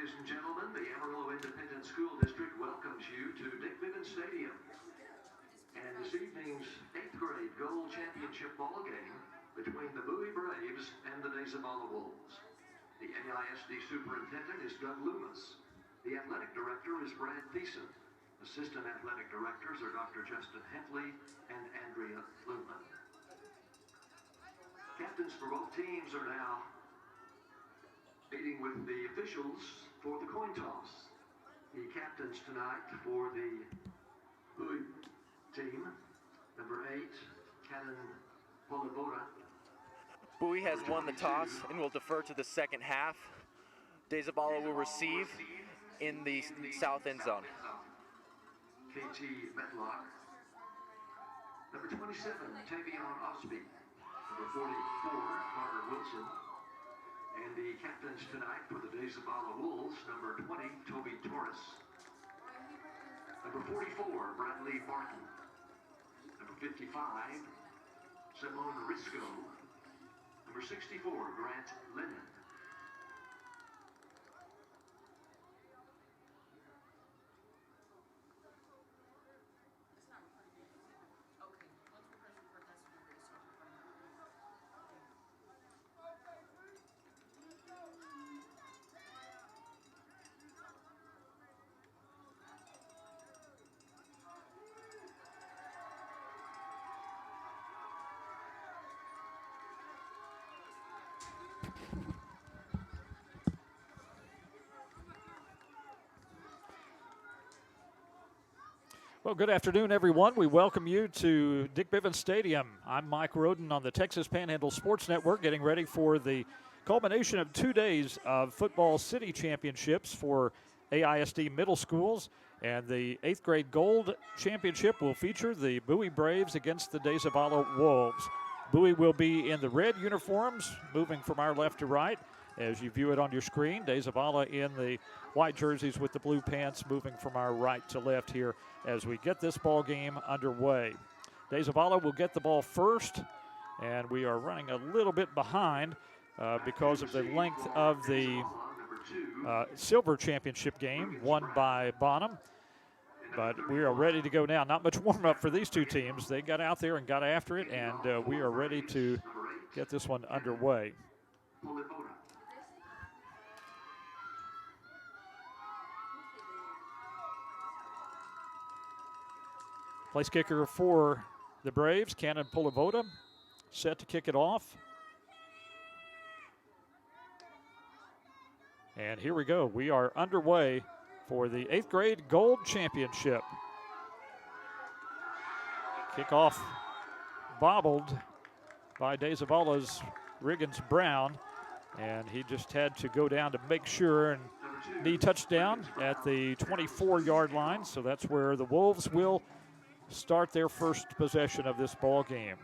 Ladies and gentlemen, the Amarillo Independent School District welcomes you to Dick Bivens Stadium. And this evening's 8th grade gold championship ball game between the Bowie Braves and the De Zavala Wolves. The AISD superintendent is Doug Loomis. The athletic director is Brad Thiessen. Assistant athletic directors are Dr. Justin Hentley and Andrea Luman. Captains for both teams are now meeting with the officials for the coin toss. The captains tonight for the Bowie team, number 8, Cannon Polivoda. Bowie has won the toss and will defer to the second half. De Zavala will receive in the south end zone. KT Medlock. Number 27, Tavion Osby. Number 44, Carter Wilson. And the captains tonight for the De Zavala Wolves, number 20, Toby Torres. Number 44, Bradley Barton. Number 55, Simone Risco. Number 64, Grant Lennon. Well, good afternoon, everyone. We welcome you to Dick Bivens Stadium. I'm Mike Roden on the Texas Panhandle Sports Network, getting ready for the culmination of 2 days of football city championships for AISD middle schools. And the 8th grade gold championship will feature the Bowie Braves against the De Zavala Wolves. Bowie will be in the red uniforms, moving from our left to right as you view it on your screen. De Zavala in the white jerseys with the blue pants, moving from our right to left here as we get this ball game underway. De Zavala will get the ball first, and we are running a little bit behind because of the length of the silver championship game won by Bonham. But we are ready to go now. Not much warm-up for these two teams. They got out there and got after it, and we are ready to get this one underway. Place kicker for the Braves, Cannon Polivoda, set to kick it off. And here we go. We are underway for the 8th grade gold championship. Kickoff bobbled by De Zavala's Riggins Brown, and he just had to go down to make sure, and knee touchdown at the 24-yard line. So that's where the Wolves will start their first possession of this ball game.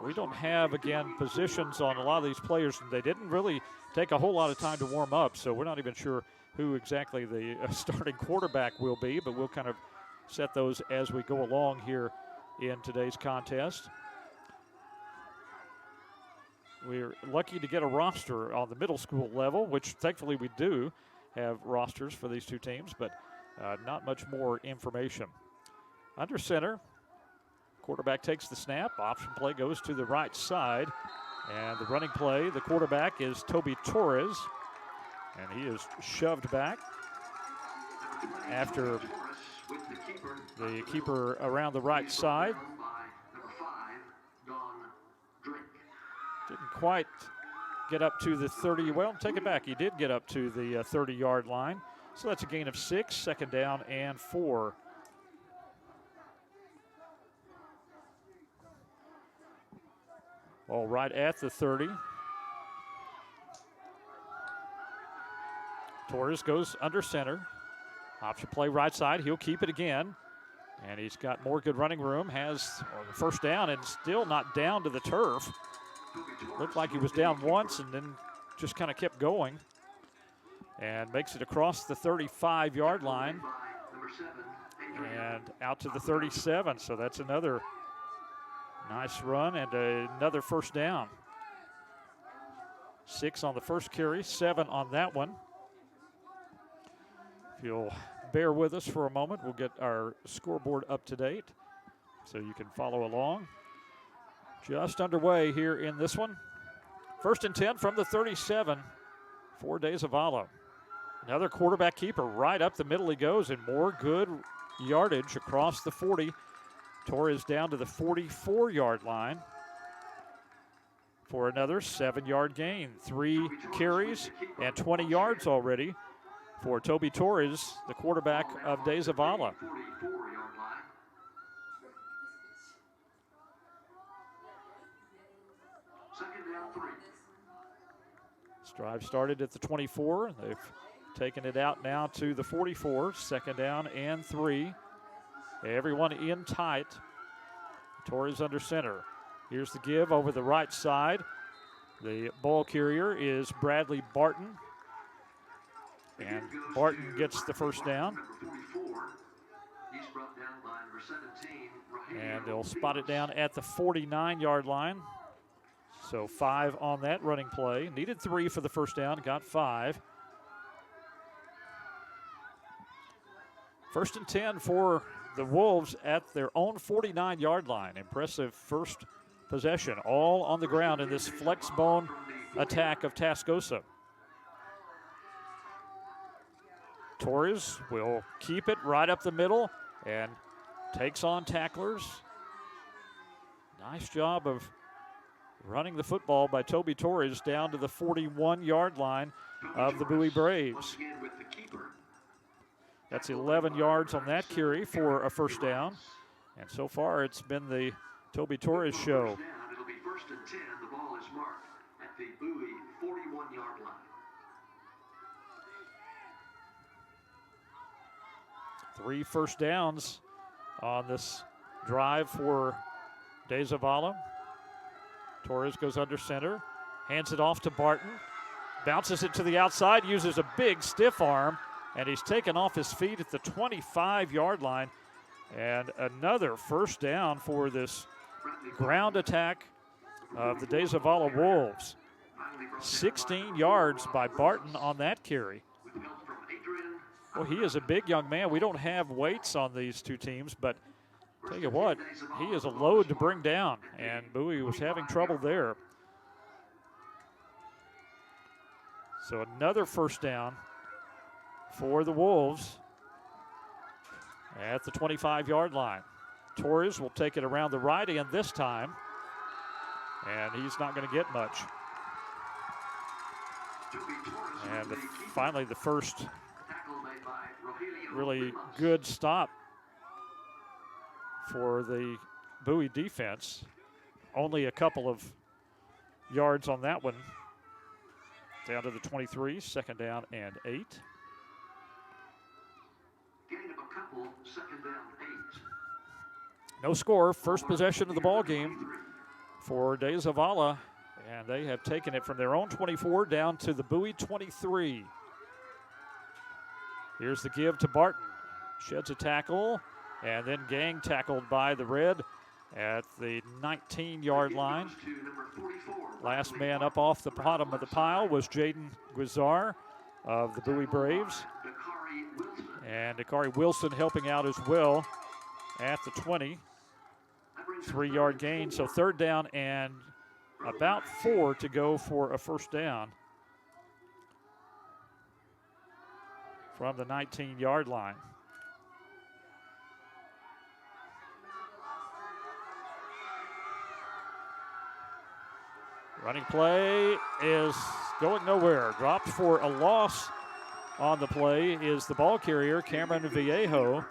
We don't have, again, positions on a lot of these players, and they didn't really take a whole lot of time to warm up, so we're not even sure who exactly the starting quarterback will be, but we'll kind of set those as we go along here in today's contest. We're lucky to get a roster on the middle school level, which thankfully we do have rosters for these two teams, but not much more information. Under center, quarterback takes the snap. Option play goes to the right side. And the running play, the quarterback is Toby Torres. And he is shoved back after the keeper around the right side. Didn't quite get up to the 30. Well, take it back. He did get up to the 30-yard line. So that's a gain of 6, second down and 4. All right at the 30. Torres goes under center. Option play right side. He'll keep it again. And he's got more good running room. Has the first down and still not down to the turf. Looked like he was down once and then just kind of kept going. And makes it across the 35-yard line and out to the 37. So that's another nice run and another first down. 6 on the first carry, 7 on that one. If you'll bear with us for a moment, we'll get our scoreboard up to date so you can follow along. Just underway here in this one. 1st and 10 from the 37 for De Zavala. Another quarterback keeper right up the middle he goes, and more good yardage across the 40. Torres down to the 44-yard line for another 7-yard gain. 3 carries and 20 yards already for Toby Torres, the quarterback of De Zavala. This drive started at the 24. They've taken it out now to the 44. 2nd down and 3. Everyone in tight. Torres under center. Here's the give over the right side. The ball carrier is Bradley Barton. And Barton gets the first down. And they'll spot it down at the 49-yard line. So 5 on that running play. Needed 3 for the first down, got 5. 1st and 10 for the Wolves at their own 49-yard line. Impressive first possession, all on the ground in this flex bone attack of Tascosa. Torres will keep it right up the middle and takes on tacklers. Nice job of running the football by Toby Torres down to the 41-yard line of the Bowie Braves. That's 11 yards on that carry for a first down. And so far, it's been the Toby Torres show. It'll be 1st and 10. The ball is marked at the Bowie 41-yard line. 3 first downs on this drive for De Zavala. Torres goes under center, hands it off to Barton, bounces it to the outside, uses a big stiff arm, and he's taken off his feet at the 25-yard line. And another first down for this ground attack of the De Zavala Wolves. 16 yards by Barton on that carry. Well, he is a big young man. We don't have weights on these two teams, but tell you what, he is a load to bring down, and Bowie was having trouble there. So another first down for the Wolves at the 25-yard line. Torres will take it around the right end this time, and he's not going to get much. And finally, the first really good stop for the Bowie defense. Only a couple of yards on that one. Down to the 23, 2nd down and 8. Gain of a couple, 2nd down, 8. No score, first possession of the ball game for De Zavala, and they have taken it from their own 24 down to the Bowie 23. Here's the give to Barton. Sheds a tackle, and then gang tackled by the Red at the 19-yard line. Last man up off the bottom of the pile was Jaden Guizar of the Bowie Braves. And Dakari Wilson helping out as well at the 20. 3-yard gain, so 3rd down and about 4 to go for a first down from the 19-yard line. Running play is going nowhere. Dropped for a loss on the play is the ball carrier, Cameron Vallejo.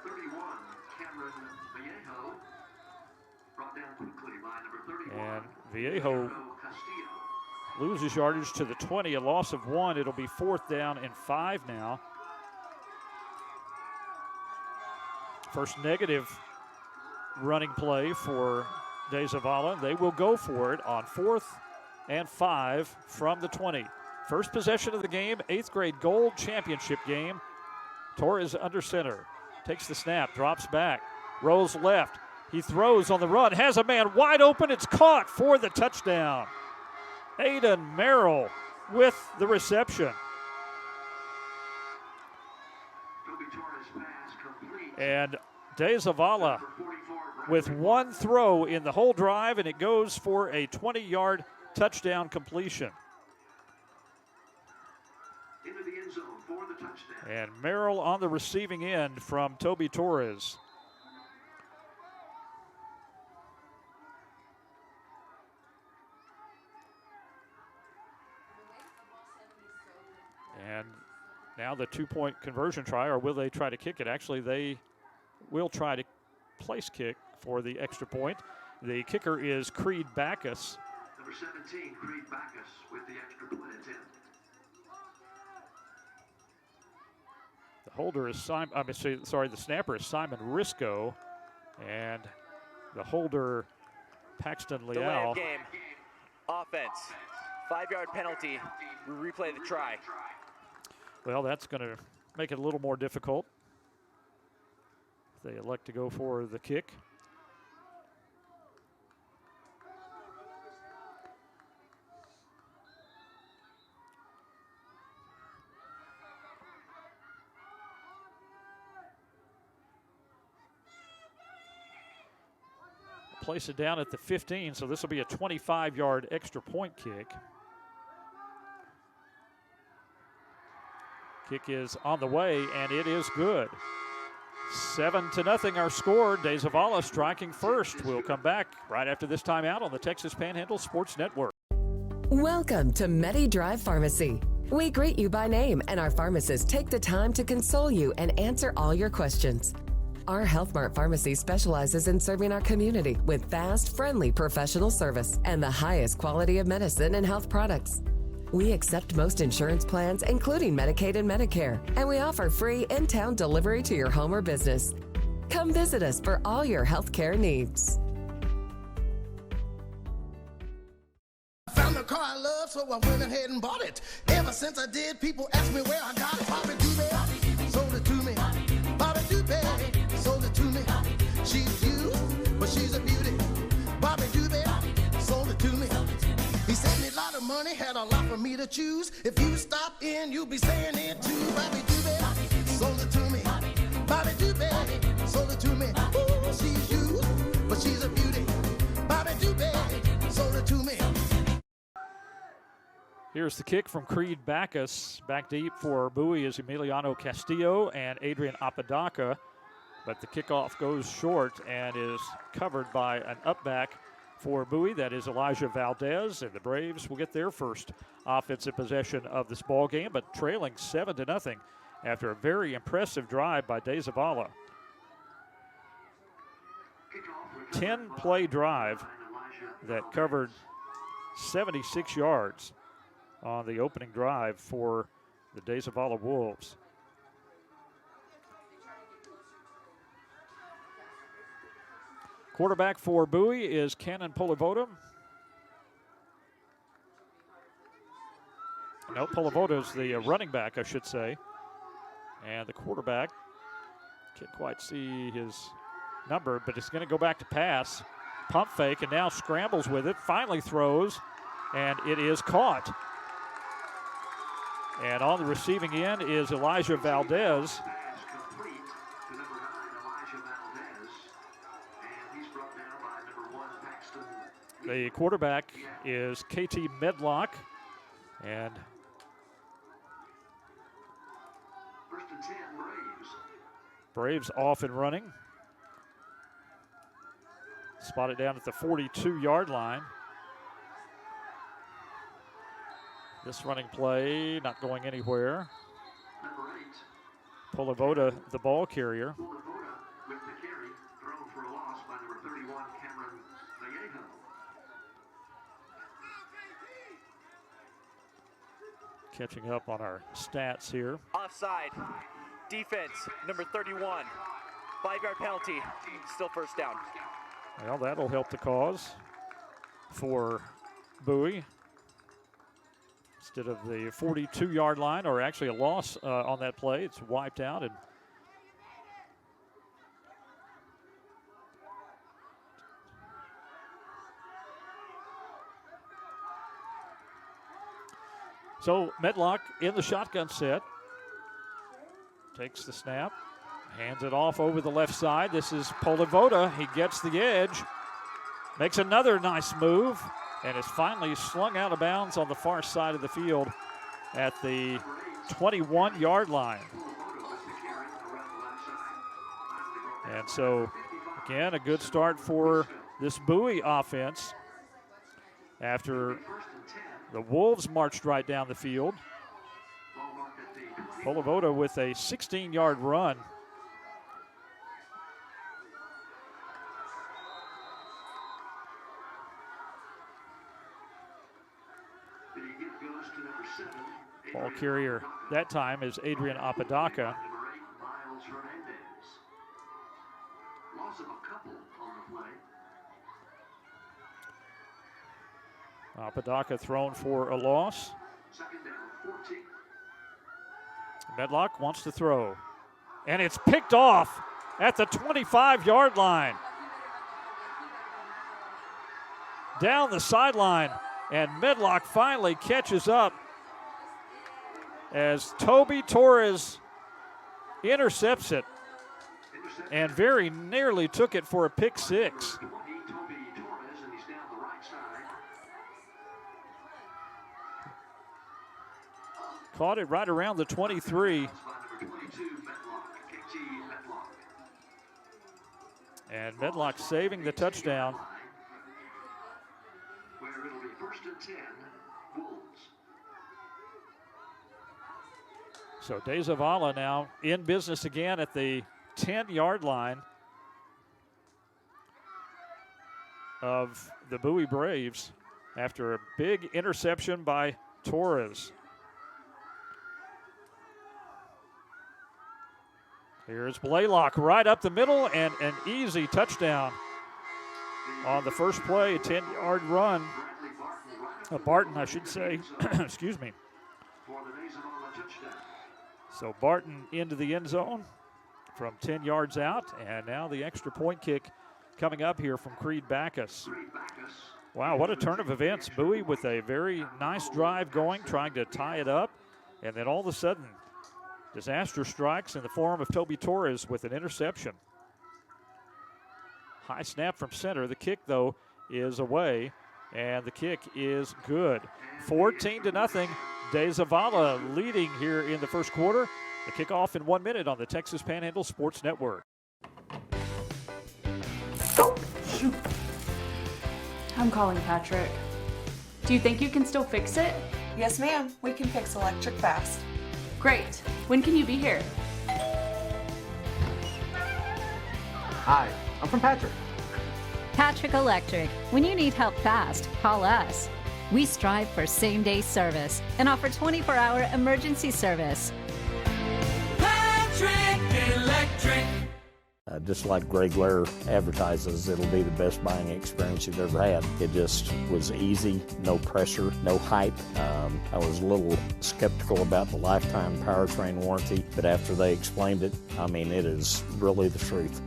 And Vallejo loses yardage to the 20, a loss of 1. It'll be 4th down and 5 now. First negative running play for De Zavala. They will go for it on 4th and 5 from the 20. First possession of the game, 8th grade gold championship game. Torres under center, takes the snap, drops back, rolls left. He throws on the run, has a man wide open. It's caught for the touchdown. Aiden Merrill with the reception. And De Zavala with one throw in the whole drive, and it goes for a 20-yard touchdown completion. Into the end zone for the touchdown. And Merrill on the receiving end from Toby Torres. And now the two-point conversion try, or will they try to kick it? Actually, they will try to place kick for the extra point. The kicker is Creed Backus. Number 17, Creed Backus with the extra point attempt. The holder is the snapper is Simon Risco, and the holder Paxton Delay Leal. of game. Offense. 5-yard penalty. We replay the try. Well, that's going to make it a little more difficult. They elect to go for the kick. Place it down at the 15, so this will be a 25-yard extra point kick. Kick is on the way, and it is good. 7-0 our score. De Zavala striking first. We'll come back right after this timeout on the Texas Panhandle Sports Network. Welcome to MediDrive Pharmacy. We greet you by name, and our pharmacists take the time to console you and answer all your questions. Our Health Mart Pharmacy specializes in serving our community with fast, friendly professional service and the highest quality of medicine and health products. We accept most insurance plans, including Medicaid and Medicare, and we offer free in-town delivery to your home or business. Come visit us for all your health care needs. I found a car I love, so I went ahead and bought it. Ever since I did, people ask me where I got it. Bobby Doobie sold it to me. Bobby Doobie sold it to me. She's used, but she's a beauty. Bobby Doobie sold it to me. He sent me a lot of money, had a lot for me to choose. If you stop in, you'll be saying it too. Bobby Doobie sold it to me. Bobby Doobie sold it to me. Ooh, she's used, but she's a beauty. Bobby Doobie sold it to me. Here's the kick from Creed Backus. Back deep for Bowie is Emiliano Castillo and Adrian Apodaca. But the kickoff goes short and is covered by an upback for Bowie. That is Elijah Valdez, and the Braves will get their first offensive possession of this ball game, but trailing 7-0 after a very impressive drive by De Zavala. 10-play drive that covered 76 yards on the opening drive for the De Zavala Wolves. Quarterback for Bowie is Cannon Polivoda. No, Polivoda is the running back, I should say. And the quarterback, can't quite see his number, but it's going to go back to pass. Pump fake, and now scrambles with it, finally throws, and it is caught. And on the receiving end is Elijah Valdez. The quarterback is KT Medlock, and First and 10, Braves off and running. Spotted down at the 42-yard line. This running play not going anywhere. Number 8. Polivoda, the ball carrier. Polivoda with the carry, thrown for a loss by number 31, Cameron Vallejo. Catching up on our stats here. Offside. Defense, number 31. 5-yard penalty. Still first down. Well, that'll help the cause for Bowie. Instead of the 42-yard line, or actually a loss on that play, it's wiped out. And So Medlock in the shotgun set. Takes the snap. Hands it off over the left side. This is Polivoda. He gets the edge. Makes another nice move. And is finally slung out of bounds on the far side of the field at the 21-yard line. And so, again, a good start for this Bowie offense after the Wolves marched right down the field. Polivoda with a 16-yard run. Ball carrier that time is Adrian Apodaca. Loss of a couple on the play. Apodaca thrown for a loss. Second down, 14. Medlock wants to throw. And it's picked off at the 25-yard line. Down the sideline, and Medlock finally catches up as Toby Torres intercepts it and very nearly took it for a pick six. Caught it right around the 23. And Medlock saving the touchdown. Where it'll be first and 10, Wolves. So De Zavala now in business again at the 10-yard line of the Bowie Braves after a big interception by Torres. Here's Blaylock right up the middle and an easy touchdown on the first play, 10-yard run. Barton, I should say. Excuse me. So Barton into the end zone from 10 yards out, and now the extra point kick coming up here from Creed Backus. Wow, what a turn of events. Bowie with a very nice drive going, trying to tie it up, and then all of a sudden, disaster strikes in the form of Toby Torres with an interception. High snap from center. The kick, though, is away, and the kick is good. 14-0. De Zavala leading here in the first quarter. The kickoff in 1 minute on the Texas Panhandle Sports Network. Shoot. I'm calling Patrick. Do you think you can still fix it? Yes, ma'am. We can fix electric fast. Great. When can you be here? Hi, I'm from Patrick. Patrick Electric. When you need help fast, call us. We strive for same-day service and offer 24-hour emergency service. Patrick Electric. Just like Greg Lair advertises, it'll be the best buying experience you've ever had. It just was easy, no pressure, no hype. I was a little skeptical about the lifetime powertrain warranty, but after they explained it, I mean, it is really the truth.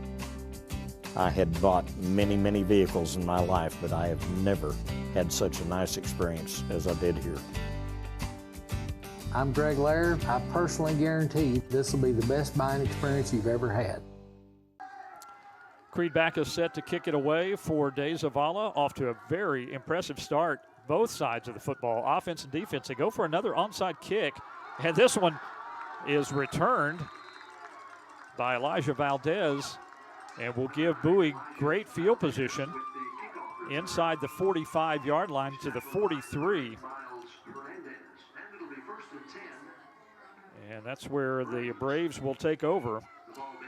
I had bought many, many vehicles in my life, but I have never had such a nice experience as I did here. I'm Greg Lair. I personally guarantee this will be the best buying experience you've ever had. Creed Backus set to kick it away for De Zavala. Off to a very impressive start, both sides of the football, offense and defense. They go for another onside kick, and this one is returned by Elijah Valdez, and will give Bowie great field position inside the 45-yard line to the 43. And that's where the Braves will take over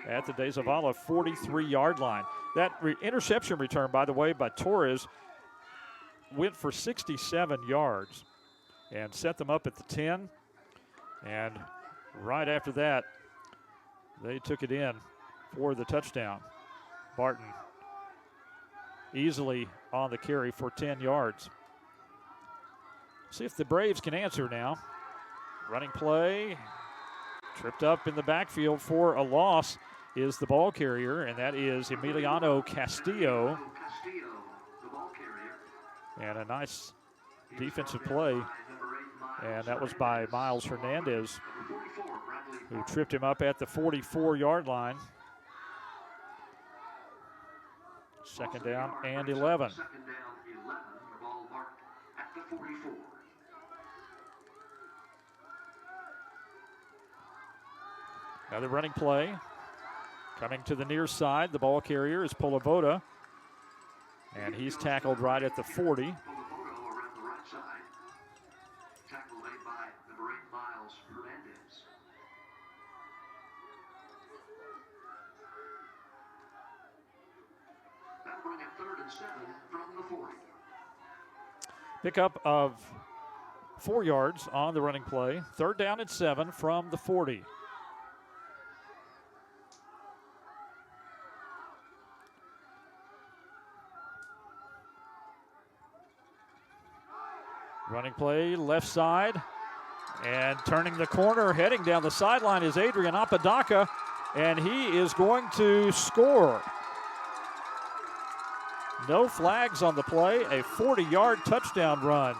at the De Zavala 43-yard line. That interception return, by the way, by Torres went for 67 yards and set them up at the 10. And right after that, they took it in for the touchdown. Barton easily on the carry for 10 yards. See if the Braves can answer now. Running play, tripped up in the backfield for a loss is the ball carrier, and that is Emiliano Castillo. And a nice defensive play And that was by Miles Hernandez, who tripped him up at the 44-yard line. Second down and 11. Second down, 11. The ball marked at the 44. Another running play. Coming to the near side, the ball carrier is Bowie-De, and he's tackled right at the 40. Bowie-De around the right side. Tackle made by number 8, Miles Hernandez. That'll bring it 3rd and 7 from the 40. Pickup of 4 yards on the running play. 3rd down and 7 from the 40. Running play, left side, and turning the corner, heading down the sideline is Adrian Apodaca, and he is going to score. No flags on the play, a 40-yard touchdown run.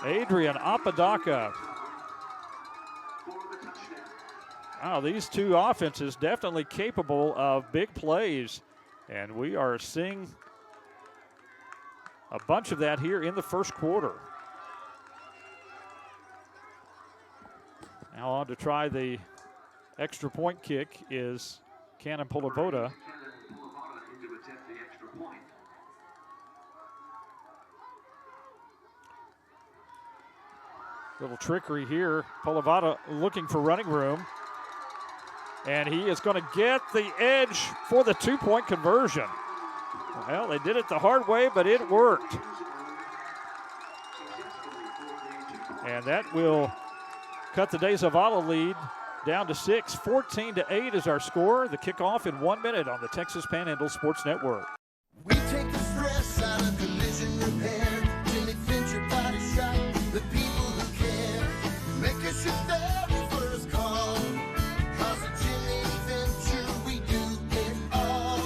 Adrian Apodaca. Wow, these two offenses definitely capable of big plays, and we are seeing a bunch of that here in the first quarter. Now on to try the extra point kick is Cannon Bowie-De. Little trickery here. Bowie-De looking for running room. And he is going to get the edge for the 2-point conversion. Well, they did it the hard way, but it worked. And that will cut the De Zavala lead down to 6. 14-8 is our score. The kickoff in 1 minute on the Texas Panhandle Sports Network. We take the stress out of collision repair. Jimmy Fincher Body Shop, the people who care. Make us your very first call. 'Cause at Jimmy Fincher we do it all.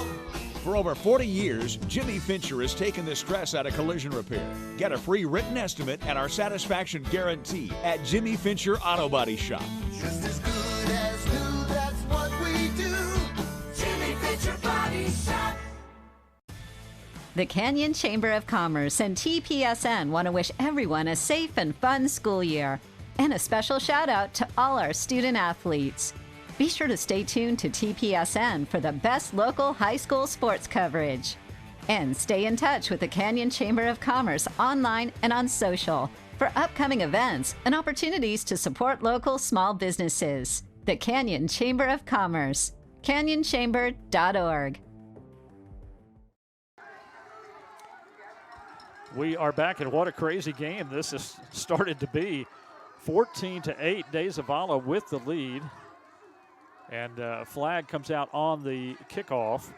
For over 40 years, Jimmy Fincher has taken the stress out of collision repair. Get a free written estimate and our satisfaction guarantee at Jimmy Fincher Auto Body Shop. Just as good as new, that's what we do. Jimmy Fincher Body Shop. The Canyon Chamber of Commerce and TPSN want to wish everyone a safe and fun school year. And a special shout out to all our student athletes. Be sure to stay tuned to TPSN for the best local high school sports coverage. And stay in touch with the Canyon Chamber of Commerce online and on social for upcoming events and opportunities to support local small businesses. The Canyon Chamber of Commerce, canyonchamber.org. We are back, and what a crazy game this has started to be. 14-8, De Zavala with the lead. And a flag comes out on the kickoff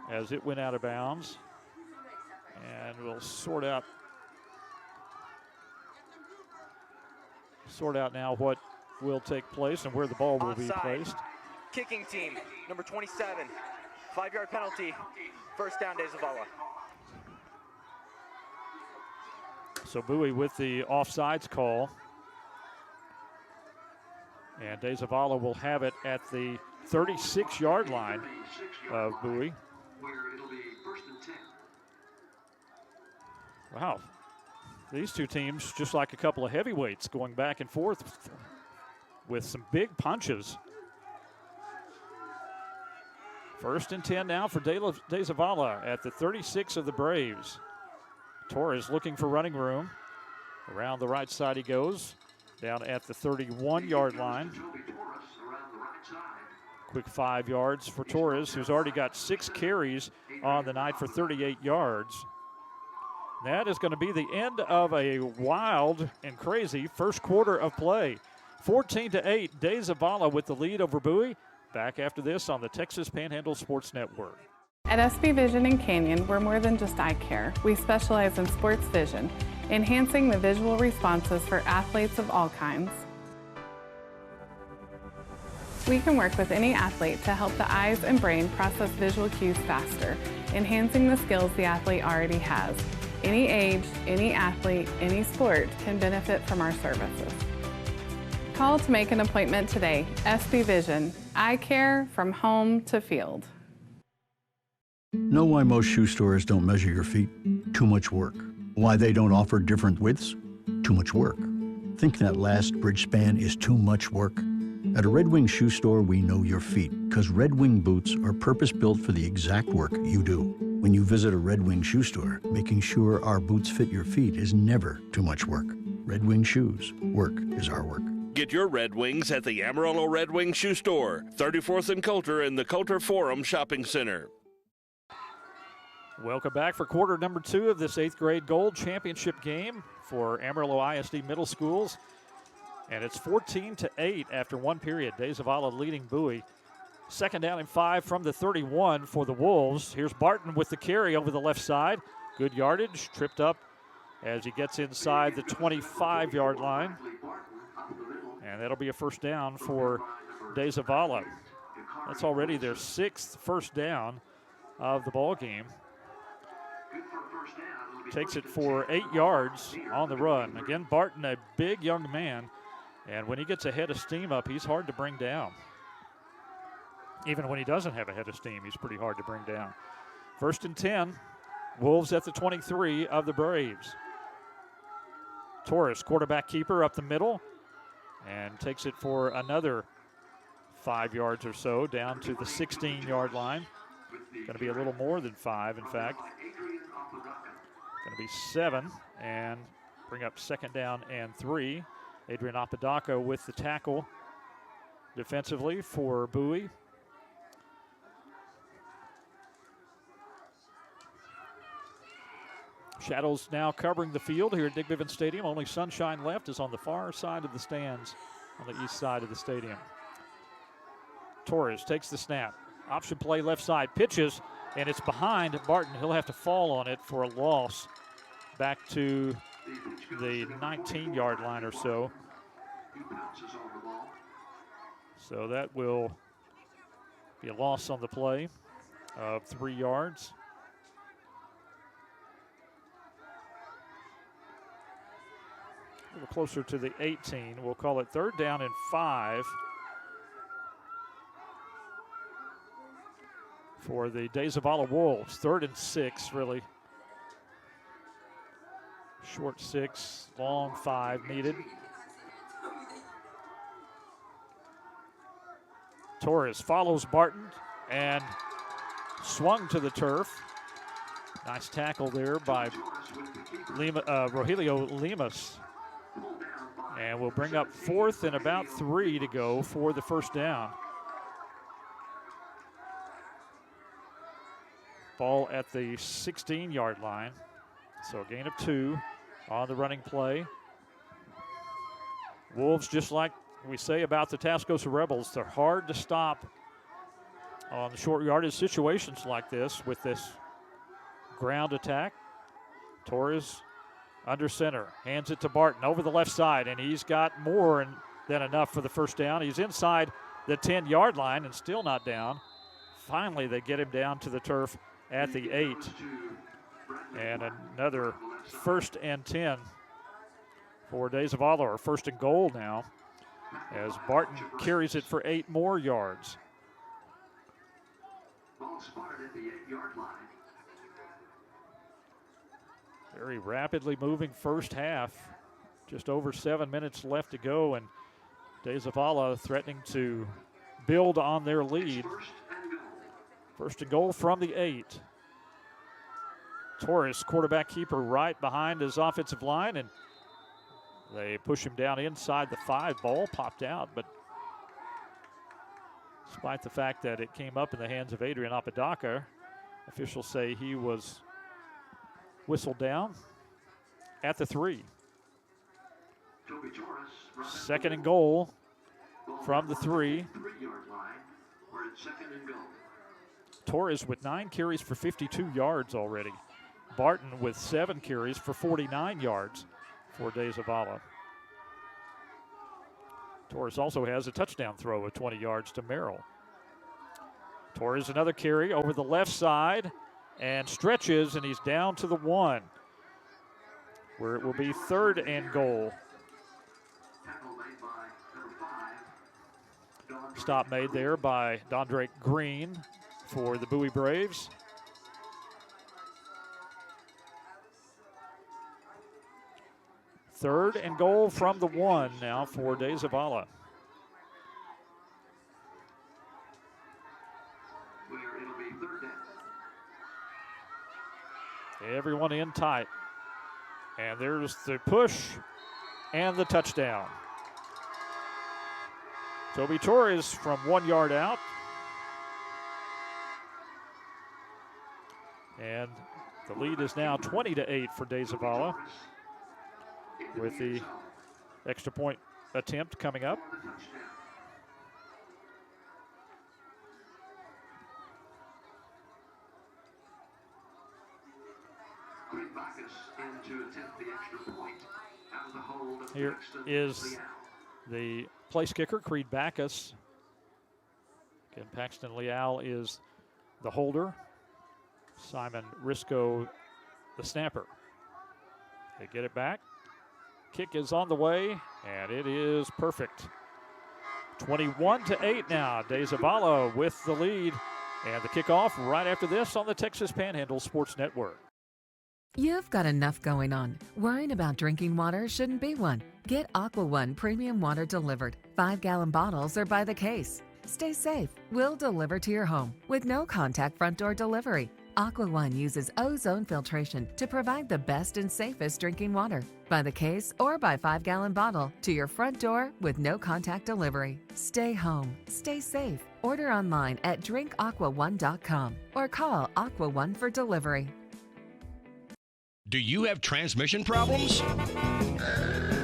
as it went out of bounds. And we'll sort out now what will take place and where the ball will be placed. Kicking team, number 27. 5-yard penalty, first down, De Zavala. So Bowie with the offsides call. And De Zavala will have it at the 36-yard line of Bowie. Where it'll be 1st and 10. Wow. These two teams, just like a couple of heavyweights, going back and forth with some big punches. 1st and 10 now for De Zavala at the 36 of the Braves. Torres looking for running room. Around the right side he goes. Down at the 31-yard line. Quick 5 yards for Torres, who's already got 6 carries on the night for 38 yards. That is going to be the end of a wild and crazy first quarter of play. 14-8, De Zavala with the lead over Bowie. Back after this on the Texas Panhandle Sports Network. At SB Vision in Canyon, we're more than just eye care. We specialize in sports vision, enhancing the visual responses for athletes of all kinds. We can work with any athlete to help the eyes and brain process visual cues faster, enhancing the skills the athlete already has. Any age, any athlete, any sport can benefit from our services. Call to make an appointment today. SB Vision, eye care from home to field. Know why most shoe stores don't measure your feet? Too much work. Why they don't offer different widths? Too much work. Think that last bridge span is too much work? At a Red Wing shoe store, we know your feet, because Red Wing boots are purpose-built for the exact work you do. When you visit a Red Wing shoe store, making sure our boots fit your feet is never too much work. Red Wing shoes. Work is our work. Get your Red Wings at the Amarillo Red Wing Shoe Store, 34th and Coulter in the Coulter Forum Shopping Center. Welcome back for quarter number 2 of this 8th grade gold championship game for Amarillo ISD Middle Schools. And it's 14-8 after one period. De Zavala leading Bowie. Second down and 5 from the 31 for the Wolves. Here's Barton with the carry over the left side. Good yardage, tripped up as he gets inside the 25-yard line. And that'll be a first down for De Zavala. That's already their 6th first down of the ball game. Takes it for 8 yards on the run. Again, Barton, a big young man, and when he gets a head of steam up, he's hard to bring down. Even when he doesn't have a head of steam, he's pretty hard to bring down. First and 10, Wolves at the 23 of the Braves. Torres, quarterback keeper, up the middle, and takes it for another 5 yards or so down to the 16-yard line. Going to be a little more than 5, in fact. Going to be 7, and bring up second down and 3. Adrian Apodaca with the tackle defensively for Bowie. Shadows now covering the field here at Dick Bivens Stadium. Only sunshine left is on the far side of the stands on the east side of the stadium. Torres takes the snap. Option play left side, pitches, and it's behind Barton. He'll have to fall on it for a loss back to the 19-yard line or so. So that will be a loss on the play of 3 yards. A little closer to the 18. We'll call it third down and 5 for the De Zavala Wolves. 3rd and 6, really. Short 6, long 5 needed. Torres follows Barton and swung to the turf. Nice tackle there by Rogelio Lemus. And we'll bring up 4th and about 3 to go for the first down. Ball at the 16-yard line. So a gain of 2 on the running play. Wolves, just like we say about the Tascosa Rebels, they're hard to stop on the short yardage situations like this with this ground attack. Torres under center, hands it to Barton over the left side, and he's got more than enough for the first down. He's inside the 10-yard line and still not down. Finally, they get him down to the turf at the 8. And another 1st and 10 for De Zavala, or 1st and goal now, as Barton carries it for 8 more yards. Ball spotted at the 8-yard line. Very rapidly moving first half. Just over 7 minutes left to go, and De Zavala threatening to build on their lead. First and goal from the 8. Torres, quarterback keeper, right behind his offensive line, and they push him down inside the 5. Ball popped out, but despite the fact that it came up in the hands of Adrian Apodaca, officials say he was whistled down at the 3. Second and goal from the 3. 3-yard line. We're at second and goal. Torres with 9 carries for 52 yards already. Barton with 7 carries for 49 yards for De Zavala. Torres also has a touchdown throw of 20 yards to Merrill. Torres another carry over the left side and stretches, and he's down to the 1. where it will be 3rd and goal. Stop made there by Dondrake Green for the Bowie Braves. Third and goal from the 1 now for De Zavala. Everyone in tight. And there's the push and the touchdown. Toby Torres from 1 yard out. And the lead is now 20-8 for De Zavala, with the extra point attempt coming up. Here is the place kicker, Creed Backus. Again, Paxton Leal is the holder. Simon Risco, the snapper. They get it back. Kick is on the way, and it is perfect. 21-8 now. De Zavala with the lead, and the kickoff right after this on the Texas Panhandle Sports Network. You've got enough going on. Worrying about drinking water shouldn't be one. Get Aqua One premium water delivered. 5-gallon bottles are by the case. Stay safe. We'll deliver to your home with no contact front door delivery. Aqua One uses ozone filtration to provide the best and safest drinking water. By the case or by 5-gallon bottle to your front door with no contact delivery. Stay home. Stay safe. Order online at drinkaquaone.com or call Aqua One for delivery. Do you have transmission problems?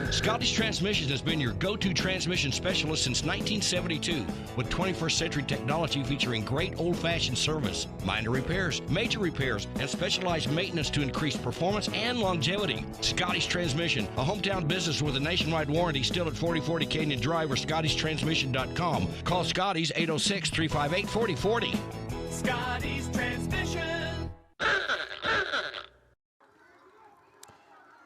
Scottish Transmissions has been your go-to transmission specialist since 1972 with 21st century technology featuring great old-fashioned service, minor repairs, major repairs, and specialized maintenance to increase performance and longevity. Scottish Transmission, a hometown business with a nationwide warranty, still at 4040 Canyon Drive or ScottishTransmission.com. Call Scotty's 806-358-4040. Scotty's Transmission.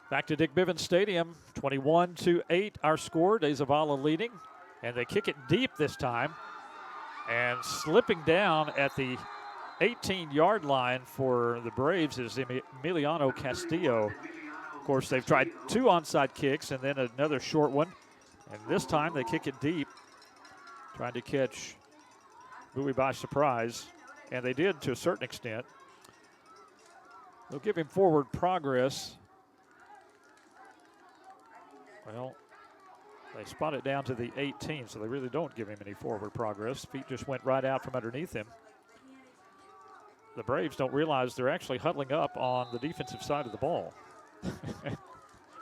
Back to Dick Bivens Stadium, 21-8 our score. De Zavala leading, and they kick it deep this time. And slipping down at the 18-yard line for the Braves is Emiliano Castillo. Of course, they've tried 2 onside kicks and then another short one. And this time they kick it deep, trying to catch Bowie by surprise. And they did to a certain extent. They'll give him forward progress. Well, they spot it down to the 18, so they really don't give him any forward progress. Feet just went right out from underneath him. The Braves don't realize they're actually huddling up on the defensive side of the ball.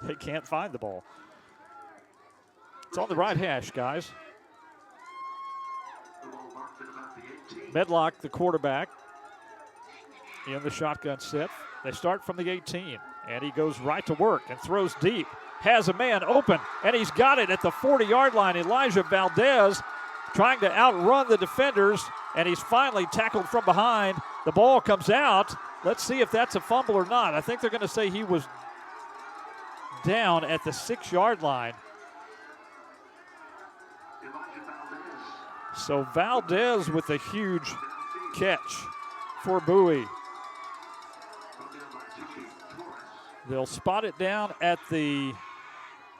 They can't find the ball. It's on the right hash, guys. Medlock, the quarterback, in the shotgun set. They start from the 18, and he goes right to work and throws deep. Has a man open, and he's got it at the 40-yard line. Elijah Valdez trying to outrun the defenders, and he's finally tackled from behind. The ball comes out. Let's see if that's a fumble or not. I think they're going to say he was down at the 6-yard line. So Valdez with a huge catch for Bowie. They'll spot it down at the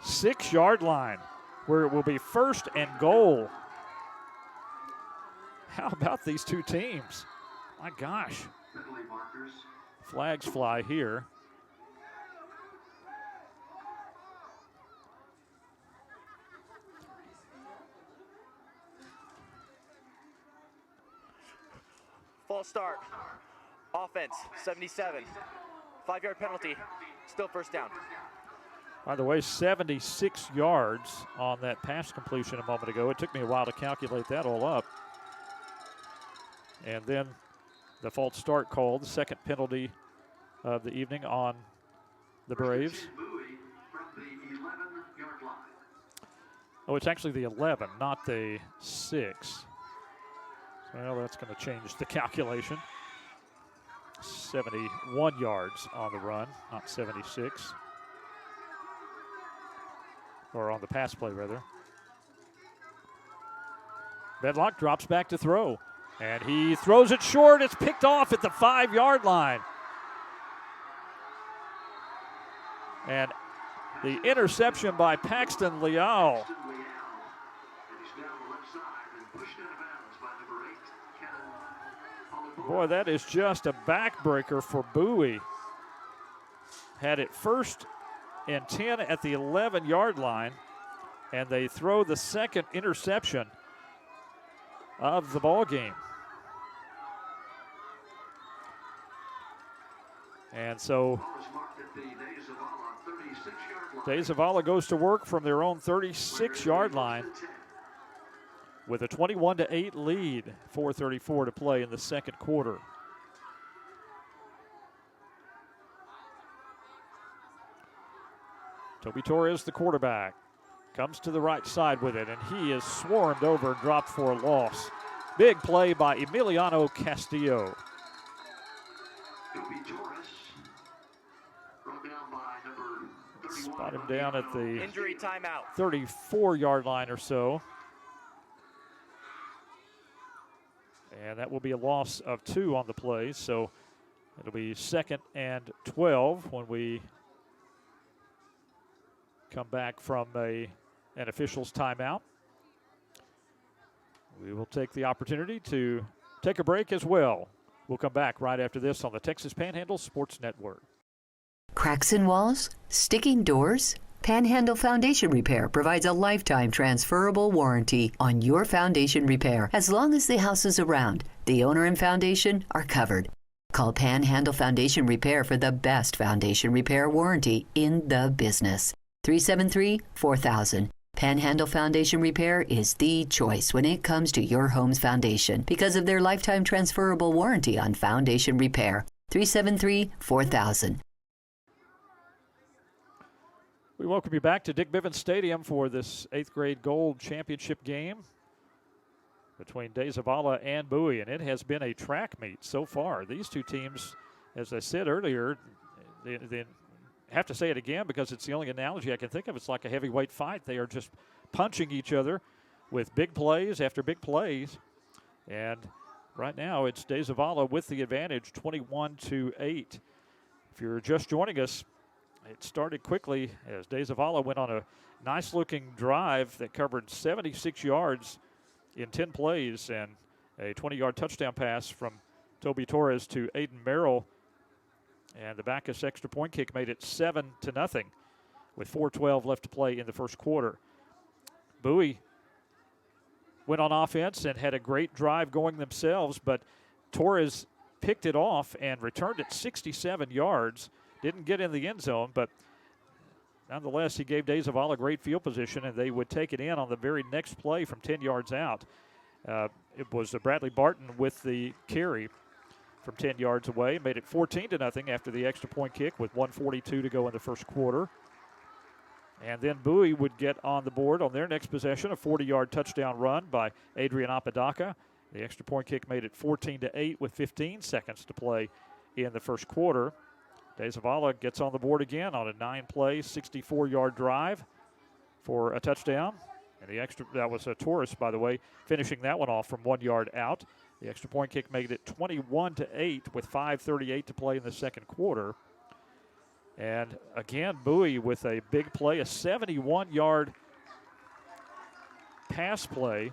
6-yard line, where it will be 1st and goal. How about these two teams? My gosh. Flags fly here. False start. Offense, 77. 5-yard penalty. Still first down. By the way, 76 yards on that pass completion a moment ago. It took me a while to calculate that all up. And then the false start called, the second penalty of the evening on the Braves. Oh, it's actually the 11, not the 6. Well, that's going to change the calculation. 71 yards on the run, not 76. or on the pass play, rather. Medlock drops back to throw, and he throws it short. It's picked off at the 5-yard line. And the interception by Paxton Leal. Boy, that is just a backbreaker for Bowie. Had it first and 10 at the 11-yard line, and they throw the second interception of the ball game. And so De Zavala goes to work from their own 36-yard line with a 21-8 lead, 4:34 to play in the second quarter. Toby Torres, the quarterback, comes to the right side with it, and he is swarmed over and dropped for a loss. Big play by Emiliano Castillo. Spot him down at the injury timeout, 34-yard line or so. And that will be a loss of 2 on the play, so it'll be 2nd and 12 when we come back from an official's timeout. We will take the opportunity to take a break as well. We'll come back right after this on the Texas Panhandle Sports Network. Cracks in walls? Sticking doors? Panhandle Foundation Repair provides a lifetime transferable warranty on your foundation repair. As long as the house is around, the owner and foundation are covered. Call Panhandle Foundation Repair for the best foundation repair warranty in the business. 373-4000. Panhandle Foundation Repair is the choice when it comes to your home's foundation because of their lifetime transferable warranty on foundation repair. 373-4000. We welcome you back to Dick Bivens Stadium for this 8th grade gold championship game between De Zavala and Bowie, and it has been a track meet so far. These two teams, as I said earlier, they have to say it again because it's the only analogy I can think of. It's like a heavyweight fight. They are just punching each other with big plays after big plays, and right now it's De Zavala with the advantage, 21-8. If you're just joining us, it started quickly as De Zavala went on a nice-looking drive that covered 76 yards in 10 plays and a 20-yard touchdown pass from Toby Torres to Aiden Merrill. And the Backus extra point kick made it 7-0 with 4:12 left to play in the first quarter. Bowie went on offense and had a great drive going themselves, but Torres picked it off and returned it 67 yards. Didn't get in the end zone, but nonetheless, he gave De Zavala great field position, and they would take it in on the very next play from 10 yards out. It was Bradley Barton with the carry from 10 yards away, made it 14-0 after the extra point kick with 1:42 to go in the first quarter. And then Bowie would get on the board on their next possession, a 40-yard touchdown run by Adrian Apodaca. The extra point kick made it 14-8 with 15 seconds to play in the first quarter. De Zavala gets on the board again on a 9-play, 64-yard drive for a touchdown. And the extra, that was a Torres, by the way, finishing that one off from 1 yard out. The extra point kick made it 21-8 with 5:38 to play in the second quarter. And again, Bowie with a big play, a 71-yard pass play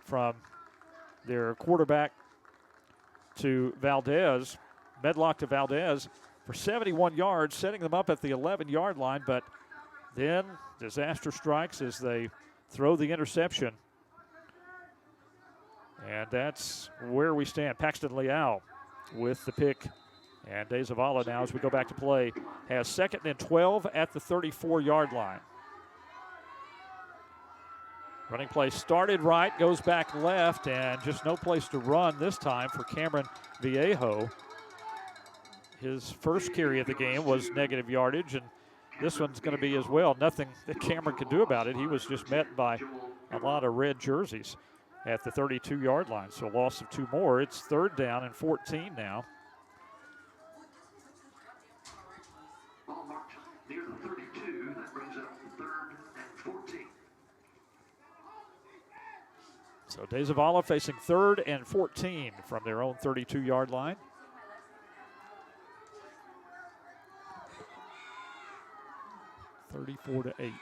from their quarterback to Valdez. Medlock to Valdez for 71 yards, setting them up at the 11-yard line, but then disaster strikes as they throw the interception. And that's where we stand. Paxton Leal with the pick. And De Zavala now, as we go back to play, has 2nd and 12 at the 34-yard line. Running play started right, goes back left, and just no place to run this time for Cameron Viejo. His first carry of the game was negative yardage, and this one's going to be as well. Nothing that Cameron could do about it. He was just met by a lot of red jerseys at the 32-yard line, so a loss of 2 more. It's 3rd down and 14 now. Ball marked near the 32. So De Zavala facing 3rd and 14 from their own 32-yard line. (34-8).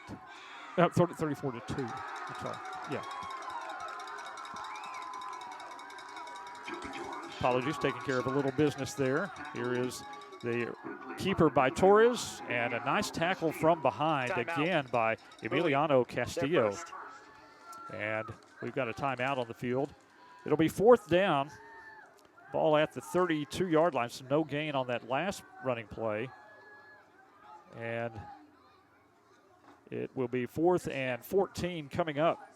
34-2. I'm sorry. Yeah. Apologies, taking care of a little business there. Here is the keeper by Torres, and a nice tackle from behind again by Emiliano Castillo. And we've got a timeout on the field. It'll be 4th down. Ball at the 32-yard line, so no gain on that last running play. And it will be 4th and 14 coming up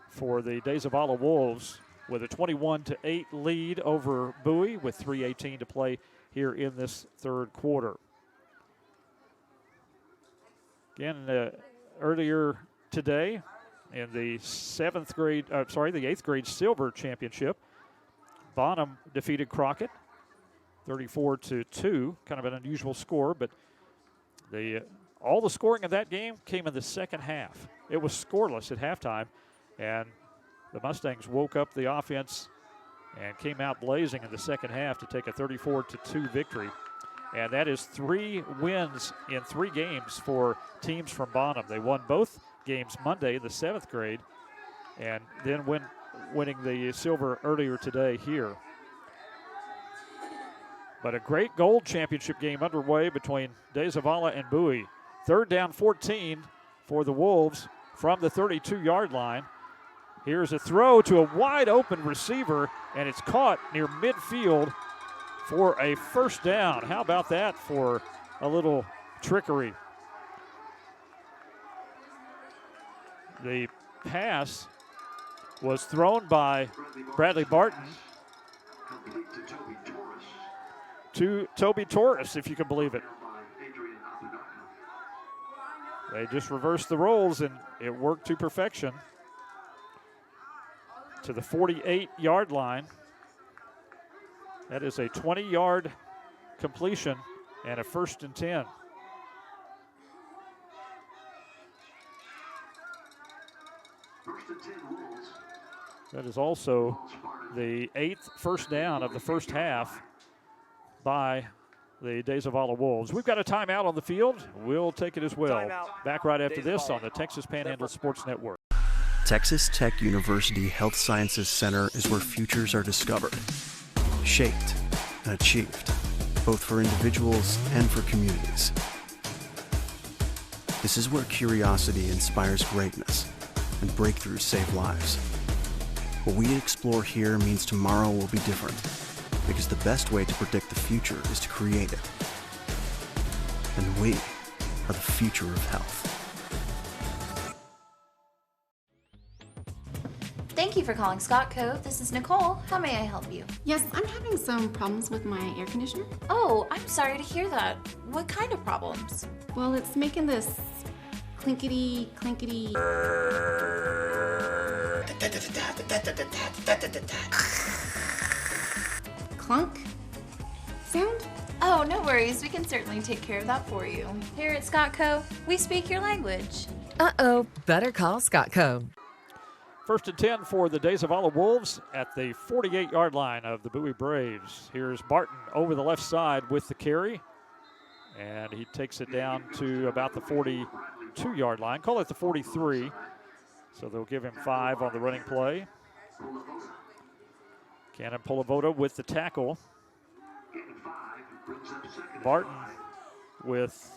for the De Zavala Wolves with a 21-8 lead over Bowie with 3:18 to play here in this 3rd quarter. Again, earlier today in the 8th grade silver championship, Bonham defeated Crockett 34-2. Kind of an unusual score, but all the scoring of that game came in the second half. It was scoreless at halftime, and the Mustangs woke up the offense and came out blazing in the second half to take a 34-2 victory. And that is 3 wins in 3 games for teams from Bonham. They won both games Monday in the 7th grade, and then winning the silver earlier today here. But a great gold championship game underway between De Zavala and Bowie. 3rd down 14 for the Wolves from the 32-yard line. Here's a throw to a wide open receiver, and it's caught near midfield for a 1st down. How about that for a little trickery? The pass was thrown by Bradley Barton to Toby Torres, if you can believe it. They just reversed the roles, and it worked to perfection to the 48-yard line. That is a 20-yard completion and a 1st and 10. That is also the 8th 1st down of the first half by the De Zavala Wolves. We've got a timeout on the field. We'll take it as well. Back right after this on the Texas Panhandle Sports Network. Texas Tech University Health Sciences Center is where futures are discovered, shaped, and achieved, both for individuals and for communities. This is where curiosity inspires greatness and breakthroughs save lives. What we explore here means tomorrow will be different, because the best way to predict the future is to create it. And we are the future of health. Thank you for calling Scott Co. This is Nicole. How may I help you? Yes, I'm having some problems with my air conditioner. Oh, I'm sorry to hear that. What kind of problems? Well, it's making this clinkety. Clunk sound? Oh, no worries. We can certainly take care of that for you. Here at Scott Co., we speak your language. Uh-oh, better call Scott Co. 1st and 10 for the De Zavala Wolves at the 48-yard line of the Bowie Braves. Here's Barton over the left side with the carry, and he takes it down to about the 42-yard line. Call it the 43. So they'll give him 5 on the running play. Cannon Polavoda with the tackle. Barton with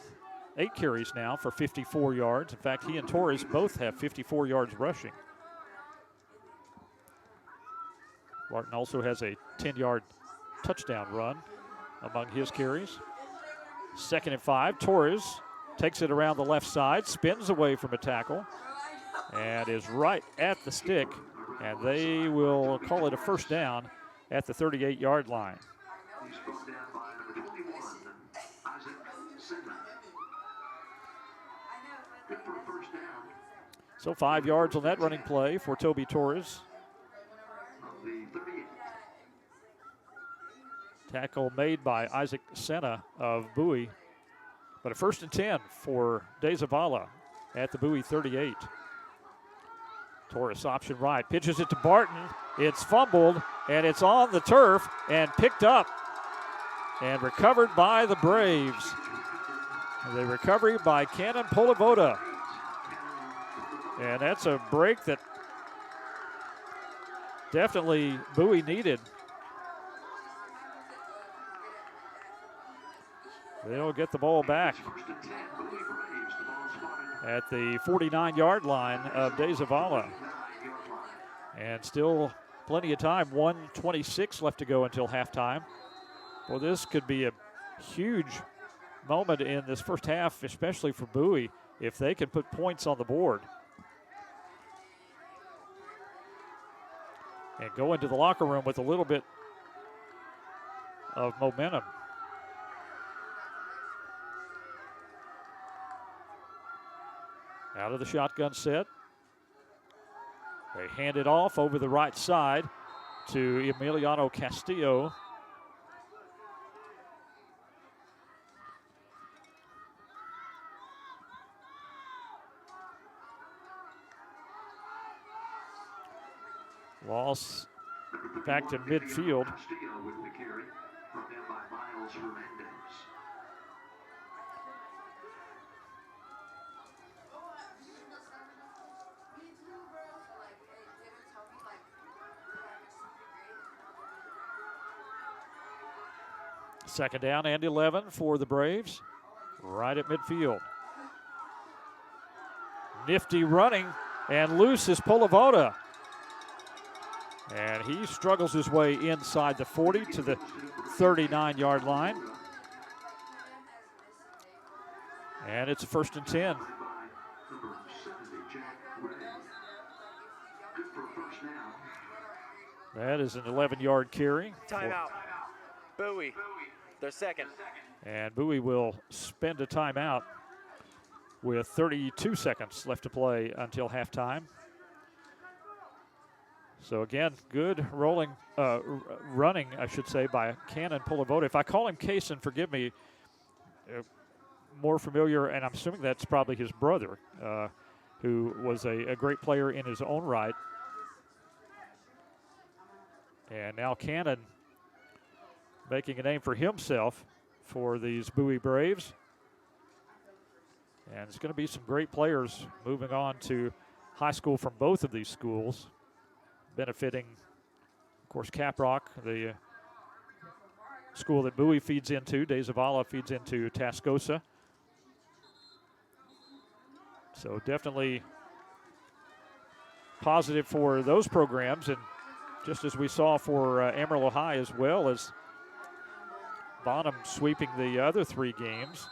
8 carries now for 54 yards. In fact, he and Torres both have 54 yards rushing. Barton also has a 10-yard touchdown run among his carries. 2nd and 5. Torres takes it around the left side, spins away from a tackle, and is right at the stick. And they will call it a 1st down at the 38-yard line. So 5 yards on that running play for Toby Torres. Tackle made by Isaac Senna of Bowie. But a 1st and 10 for De Zavala at the Bowie 38. Torres option right, pitches it to Barton. It's fumbled, and it's on the turf and picked up and recovered by the Braves. The recovery by Cannon Polivoda. And that's a break that definitely Bowie needed. They'll get the ball back at the 49-yard line of De Zavala. And still plenty of time, 1:26 left to go until halftime. Well, this could be a huge moment in this first half, especially for Bowie, if they can put points on the board. And go into the locker room with a little bit of momentum. Out of the shotgun set. They hand it off over the right side to Emiliano Castillo. Loss back to midfield. Castillo with the carry, brought down by Miles Hernandez. Second down and 11 for the Braves, right at midfield. Nifty running, and loose is Polivoda. And he struggles his way inside the 40 to the 39-yard line. And it's a 1st and 10. That is an 11-yard carry. Timeout. Bowie, their second. And Bowie will spend a timeout with 32 seconds left to play until halftime. So again, good running, I should say, by Cannon Polivoda. If I call him Kaysen, forgive me, more familiar, and I'm assuming that's probably his brother, who was a great player in his own right. And now Cannon making a name for himself for these Bowie Braves. And it's going to be some great players moving on to high school from both of these schools, benefiting, of course, Caprock, the school that Bowie feeds into. De Zavala feeds into Tascosa. So definitely positive for those programs, and just as we saw for Amarillo High, as well as Bonham sweeping the other 3 games.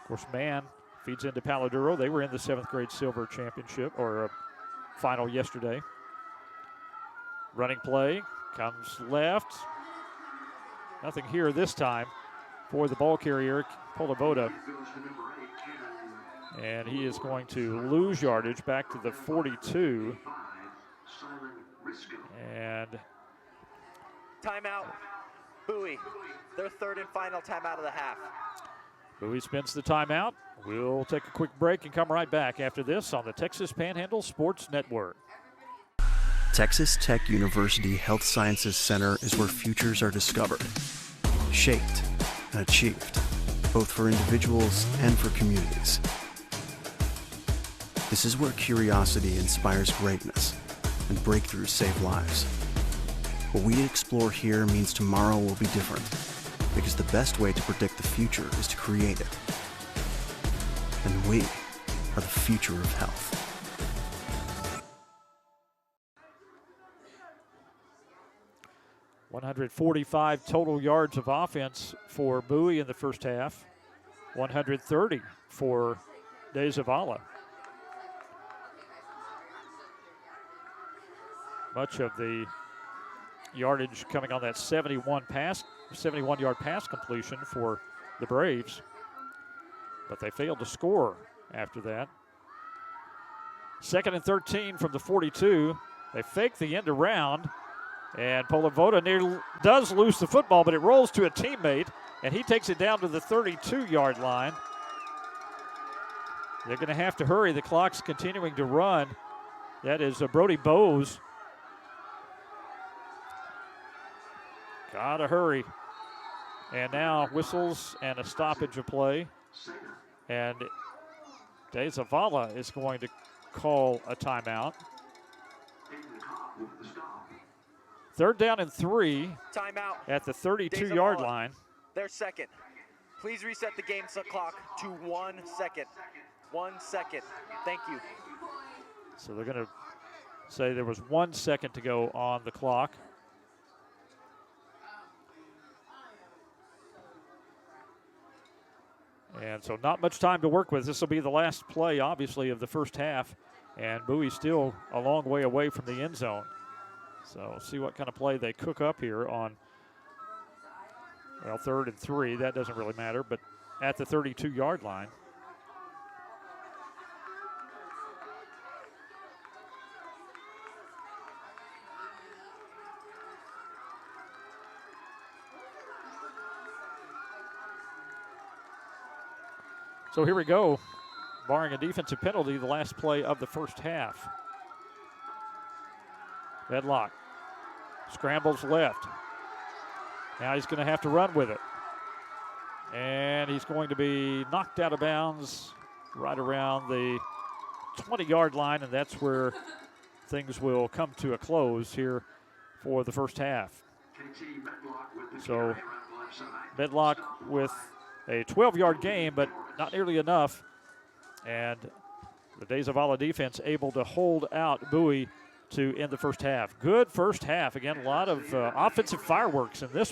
Of course, Mann feeds into Paladuro. They were in the 7th grade silver championship, or final yesterday. Running play, comes left. Nothing here this time for the ball carrier, Polivoda. And he is going to lose yardage back to the 42. And timeout. Bowie, their 3rd and final timeout of the half. Bowie spends the timeout. We'll take a quick break and come right back after this on the Texas Panhandle Sports Network. Texas Tech University Health Sciences Center is where futures are discovered, shaped, and achieved, both for individuals and for communities. This is where curiosity inspires greatness and breakthroughs save lives. What we explore here means tomorrow will be different, because the best way to predict the future is to create it. And we are the future of health. .145 total yards of offense for Bowie in the first half. 130 for De Zavala. Much of the yardage coming on that 71-yard pass completion for the Braves. But they failed to score after that. 2nd and 13 from the 42. They fake the end around, and Polivoda does lose the football, but it rolls to a teammate, and he takes it down to the 32-yard line. They're going to have to hurry. The clock's continuing to run. That is Brody Bowes. Gotta hurry. And now whistles and a stoppage of play. And De Zavala is going to call a timeout. 3rd down and 3. Timeout. At the 32-yard line. Their second. Please reset the game clock to 1 second. 1 second. Thank you. So they're going to say there was 1 second to go on the clock. And so not much time to work with. This will be the last play, obviously, of the first half. And Bowie still a long way away from the end zone. So see what kind of play they cook up here on, well, 3rd and 3. That doesn't really matter, but at the 32-yard line. So here we go. Barring a defensive penalty, the last play of the first half. Medlock scrambles left. Now he's going to have to run with it. And he's going to be knocked out of bounds right around the 20-yard line, and that's where things will come to a close here for the first half. So Medlock with a 12-yard gain, but not nearly enough. And the De Zavala defense able to hold out Bowie to end the first half. Good first half. Again, a lot of offensive fireworks in this one.